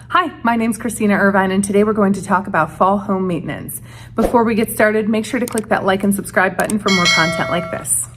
Hi, my name's Kristina Irvine, and today we're going to talk about fall home maintenance. Before we get started, make sure to click that like and subscribe button for more content like this.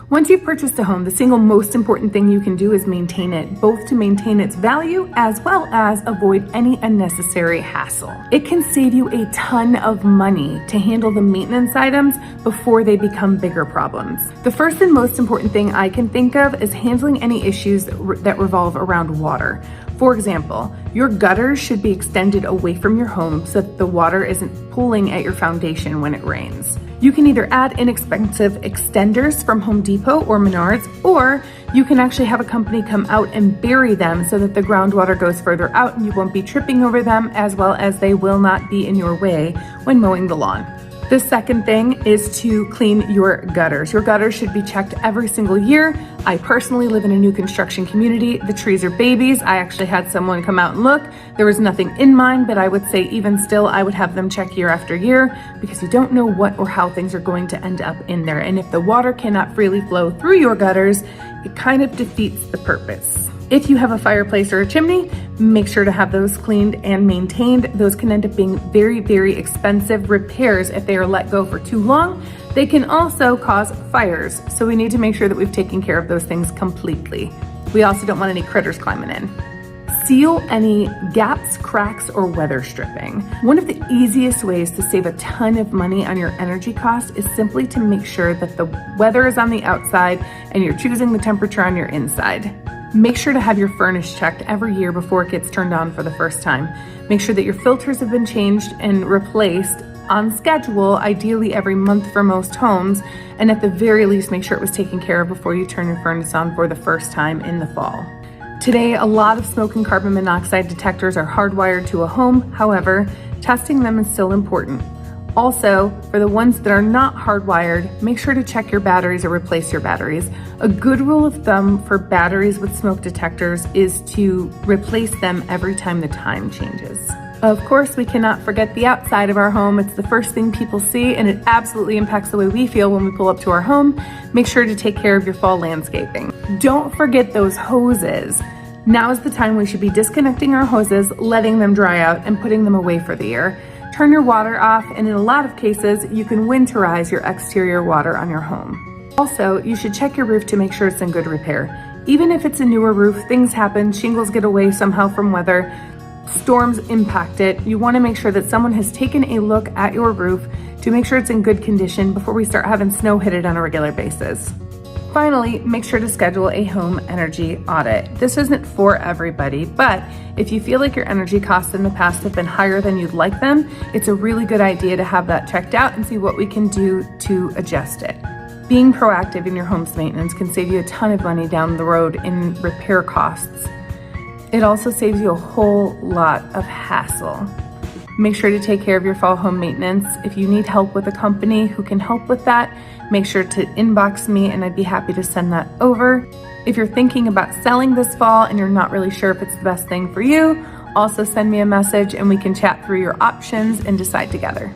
Once you've purchased a home, the single most important thing you can do is maintain it, both to maintain its value as well as avoid any unnecessary hassle. It can save you a ton of money to handle the maintenance items before they become bigger problems. The first and most important thing I can think of is handling any issues that revolve around water. For example, your gutters should be extended away from your home so that the water isn't pooling at your foundation when it rains. You can either add inexpensive extenders from Home Depot or Menards, or you can actually have a company come out and bury them so that the groundwater goes further out and you won't be tripping over them, as well as they will not be in your way when mowing the lawn. The second thing is to clean your gutters. Your gutters should be checked every single year. I personally live in a new construction community. The trees are babies. I actually had someone come out and look. There was nothing in mine, but I would say even still, I would have them check year after year because you don't know what or how things are going to end up in there. And if the water cannot freely flow through your gutters, it kind of defeats the purpose. If you have a fireplace or a chimney, make sure to have those cleaned and maintained. Those can end up being very, very expensive repairs if they are let go for too long. They can also cause fires, so we need to make sure that we've taken care of those things completely. We also don't want any critters climbing in. Seal any gaps, cracks, or weather stripping. One of the easiest ways to save a ton of money on your energy costs is simply to make sure that the weather is on the outside and you're choosing the temperature on your inside. Make sure to have your furnace checked every year before it gets turned on for the first time. Make sure that your filters have been changed and replaced on schedule, ideally every month for most homes, and at the very least, make sure it was taken care of before you turn your furnace on for the first time in the fall. Today, a lot of smoke and carbon monoxide detectors are hardwired to a home. However, testing them is still important. Also, for the ones that are not hardwired, make sure to check your batteries or replace your batteries. A good rule of thumb for batteries with smoke detectors is to replace them every time the time changes. Of course, we cannot forget the outside of our home. It's the first thing people see, and it absolutely impacts the way we feel when we pull up to our home. Make sure to take care of your fall landscaping. Don't forget those hoses. Now is the time we should be disconnecting our hoses, letting them dry out, and putting them away for the year. Turn your water off, and in a lot of cases, you can winterize your exterior water on your home. Also, you should check your roof to make sure it's in good repair. Even if it's a newer roof, things happen, shingles get away somehow from weather, storms impact it. You want to make sure that someone has taken a look at your roof to make sure it's in good condition before we start having snow hit it on a regular basis. Finally, make sure to schedule a home energy audit. This isn't for everybody, but if you feel like your energy costs in the past have been higher than you'd like them, it's a really good idea to have that checked out and see what we can do to adjust it. Being proactive in your home's maintenance can save you a ton of money down the road in repair costs. It also saves you a whole lot of hassle. Make sure to take care of your fall home maintenance. If you need help with a company who can help with that, make sure to inbox me and I'd be happy to send that over. If you're thinking about selling this fall and you're not really sure if it's the best thing for you, also send me a message and we can chat through your options and decide together.